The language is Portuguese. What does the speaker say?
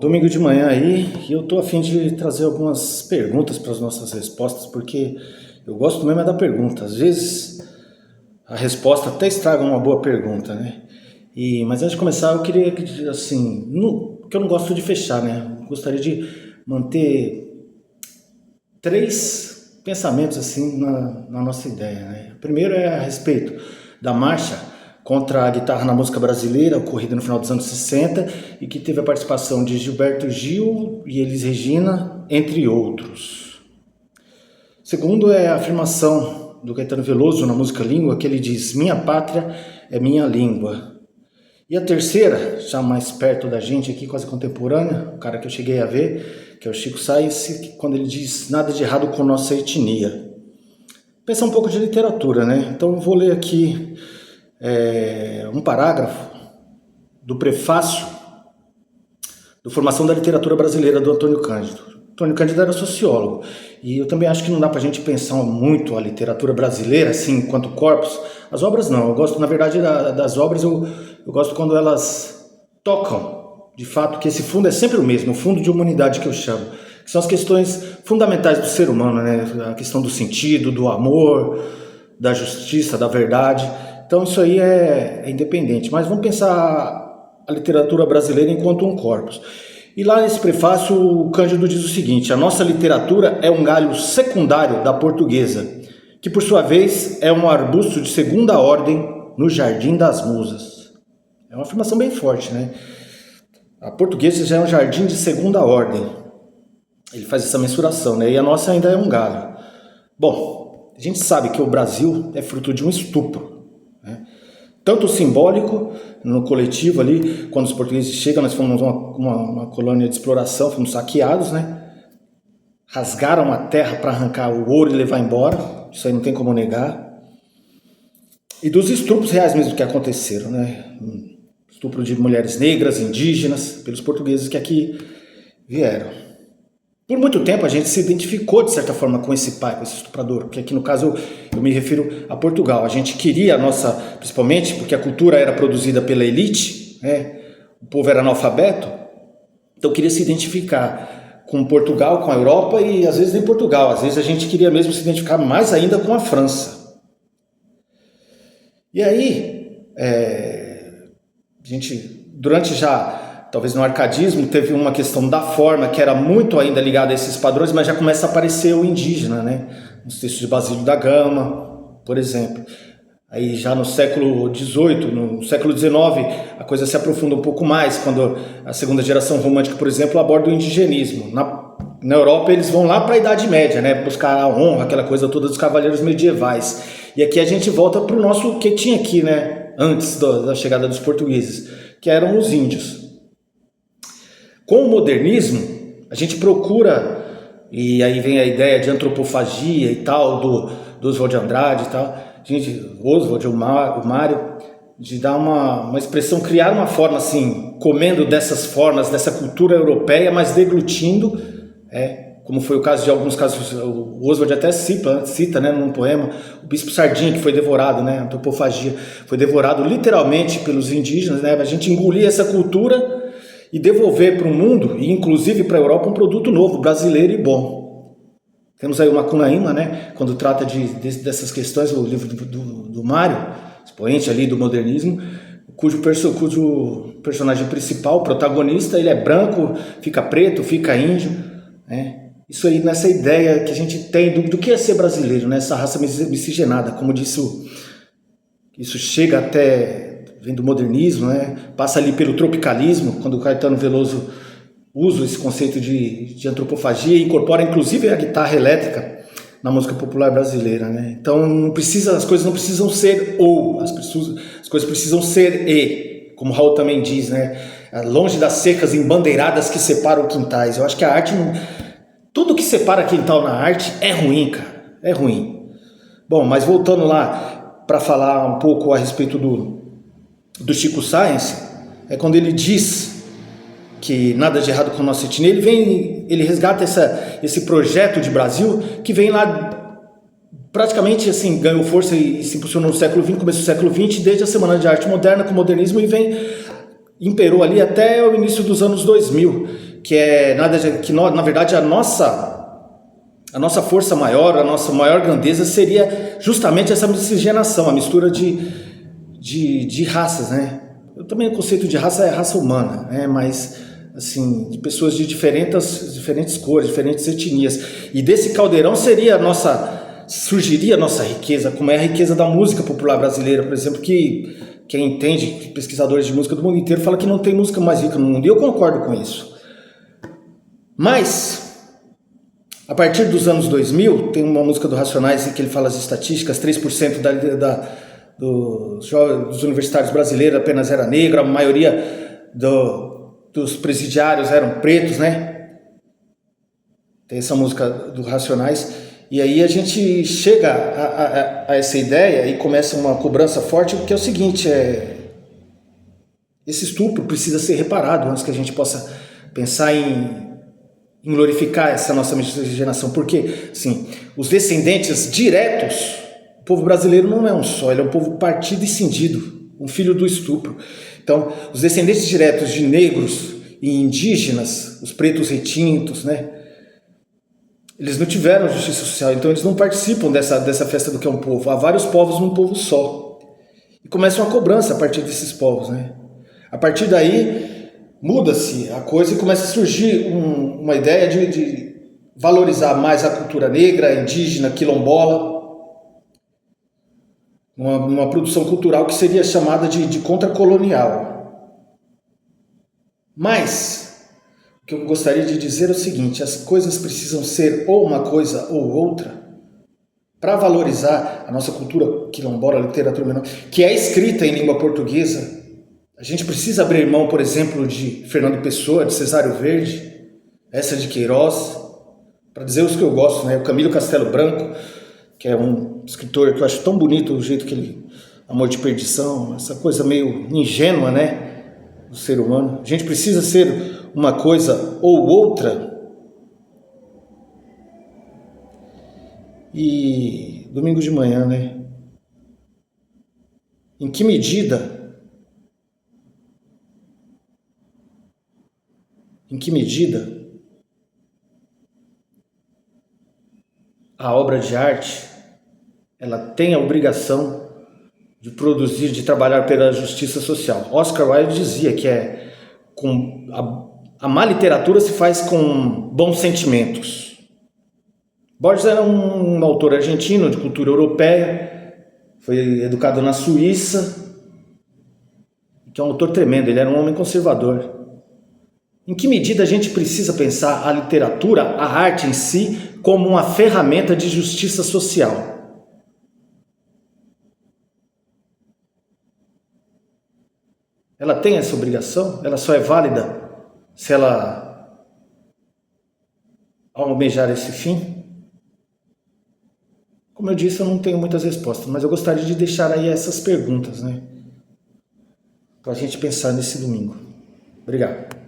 Domingo de manhã aí, e eu tô a fim de trazer algumas perguntas para as nossas respostas, porque eu gosto mesmo é da pergunta. Às vezes a resposta até estraga uma boa pergunta, né? Mas antes de começar, eu queria que, assim, que eu não gosto de fechar, né? Eu gostaria de manter três pensamentos assim na nossa ideia, né? O primeiro é a respeito da marcha contra a guitarra na música brasileira, ocorrida no final dos anos 60 e que teve a participação de Gilberto Gil e Elis Regina, entre outros. Segundo é a afirmação do Caetano Veloso na música Língua, que ele diz: minha pátria é minha língua. E a terceira, já mais perto da gente aqui, quase contemporânea, o cara que eu cheguei a ver, que é o Chico Science, quando ele diz nada de errado com nossa etnia. Pensar um pouco de literatura, né? Então eu vou ler aqui um parágrafo do prefácio do Formação da Literatura Brasileira, do Antônio Cândido. Antônio Cândido era sociólogo, e eu também acho que não dá pra gente pensar muito a literatura brasileira, assim, enquanto corpus. As obras não, eu gosto, na verdade, das obras, eu gosto quando elas tocam, de fato, que esse fundo é sempre o mesmo, o fundo de humanidade que eu chamo, que são as questões fundamentais do ser humano, né? A questão do sentido, do amor, da justiça, da verdade. Então isso aí é independente, mas vamos pensar a literatura brasileira enquanto um corpus. E lá nesse prefácio o Cândido diz o seguinte: a nossa literatura é um galho secundário da portuguesa, que por sua vez é um arbusto de segunda ordem no jardim das musas. É uma afirmação bem forte, né? A portuguesa já é um jardim de segunda ordem. Ele faz essa mensuração, né? E a nossa ainda é um galho. Bom, a gente sabe que o Brasil é fruto de um estupro, né? Tanto simbólico, no coletivo ali, quando os portugueses chegam, nós fomos uma colônia de exploração, fomos saqueados, né? Rasgaram a terra para arrancar o ouro e levar embora, isso aí não tem como negar. E dos estupros reais mesmo que aconteceram, né? Estupro de mulheres negras, indígenas, pelos portugueses que aqui vieram. Por muito tempo a gente se identificou de certa forma com esse pai, com esse estuprador, porque aqui no caso eu me refiro a Portugal. A gente queria a nossa, principalmente porque a cultura era produzida pela elite, né? O povo era analfabeto, então queria se identificar com Portugal, com a Europa e às vezes nem Portugal, às vezes a gente queria mesmo se identificar mais ainda com a França. E aí, a gente, durante talvez no arcadismo, teve uma questão da forma que era muito ainda ligada a esses padrões, mas já começa a aparecer o indígena, né? Nos textos de Basílio da Gama, por exemplo. Aí já no século XVIII, no século XIX, a coisa se aprofunda um pouco mais, quando a segunda geração romântica, por exemplo, aborda o indigenismo. Na Europa eles vão lá para a Idade Média, né? Buscar a honra, aquela coisa toda dos cavaleiros medievais. E aqui a gente volta para o nosso que tinha aqui, né? Antes da chegada dos portugueses, que eram os índios. Com o modernismo, a gente procura, e aí vem a ideia de antropofagia e tal, do Oswald de Andrade e tal, Oswald, o Mário, de dar uma expressão, criar uma forma assim, comendo dessas formas, dessa cultura europeia, mas deglutindo, como foi o caso de alguns casos, o Oswald até cita, né, num poema, o bispo Sardinha, que foi devorado, né, antropofagia, foi devorado literalmente pelos indígenas, né, a gente engolir essa cultura e devolver para o mundo, e inclusive para a Europa, um produto novo, brasileiro e bom. Temos aí o Macunaíma, né, quando trata dessas questões, o livro do Mário, expoente ali do modernismo, cujo personagem principal, o protagonista, ele é branco, fica preto, fica índio, né? Isso aí nessa ideia que a gente tem do que é ser brasileiro, né? Essa raça miscigenada, como disse isso chega até, vem do modernismo, né? Passa ali pelo tropicalismo, quando o Caetano Veloso usa esse conceito de antropofagia e incorpora inclusive a guitarra elétrica na música popular brasileira, né? Então as coisas não precisam ser as coisas precisam ser e, como Raul também diz, né? Longe das cercas embandeiradas que separam quintais. Eu acho que a arte tudo que separa quintal na arte é ruim, cara, é ruim. Bom, mas voltando lá para falar um pouco a respeito do Chico Science, é quando ele diz que nada de errado com a nossa etnia, ele resgata esse projeto de Brasil que vem lá, praticamente assim, ganhou força e se impulsionou no século XX, começo do século XX, desde a Semana de Arte Moderna com o modernismo, e imperou ali até o início dos anos 2000. que é nada que na verdade a nossa força maior, a nossa maior grandeza seria justamente essa miscigenação, a mistura de raças, né? Eu também o conceito de raça é raça humana, né? Mas assim, de pessoas de diferentes cores, diferentes etnias. E desse caldeirão surgiria a nossa riqueza, como é a riqueza da música popular brasileira, por exemplo, que quem entende, pesquisadores de música do mundo inteiro, fala que não tem música mais rica no mundo, e eu concordo com isso. Mas, a partir dos anos 2000, tem uma música do Racionais em que ele fala as estatísticas, 3% dos universitários brasileiros apenas era negro, a maioria dos presidiários eram pretos, né? Tem essa música do Racionais. E aí a gente chega a essa ideia e começa uma cobrança forte, que é o seguinte, esse estupro precisa ser reparado antes que a gente possa pensar em glorificar essa nossa miscigenação. Porque, assim, os descendentes diretos, o povo brasileiro não é um só, ele é um povo partido e cindido, um filho do estupro. Então, os descendentes diretos de negros e indígenas, os pretos retintos, né? Eles não tiveram justiça social, então eles não participam dessa festa do que é um povo. Há vários povos num povo só. E começa uma cobrança a partir desses povos, né? A partir daí, muda-se a coisa e começa a surgir uma ideia de valorizar mais a cultura negra, indígena, quilombola. Uma produção cultural que seria chamada de contracolonial. Mas o que eu gostaria de dizer é o seguinte, as coisas precisam ser ou uma coisa ou outra para valorizar a nossa cultura quilombola, a literatura menor, que é escrita em língua portuguesa. A gente precisa abrir mão, por exemplo, de Fernando Pessoa, de Cesário Verde, essa de Queiroz, para dizer os que eu gosto, né? O Camilo Castelo Branco, que é um escritor que eu acho tão bonito o jeito que ele... Amor de Perdição, essa coisa meio ingênua, né? Do ser humano. A gente precisa ser uma coisa ou outra. E domingo de manhã, né? Em que medida a obra de arte ela tem a obrigação de produzir, de trabalhar pela justiça social? Oscar Wilde dizia que a má literatura se faz com bons sentimentos. Borges era um autor argentino de cultura europeia, foi educado na Suíça, que é um autor tremendo, ele era um homem conservador. Em que medida a gente precisa pensar a literatura, a arte em si, como uma ferramenta de justiça social? Ela tem essa obrigação? Ela só é válida se ela almejar esse fim? Como eu disse, eu não tenho muitas respostas, mas eu gostaria de deixar aí essas perguntas, né? Para a gente pensar nesse domingo. Obrigado.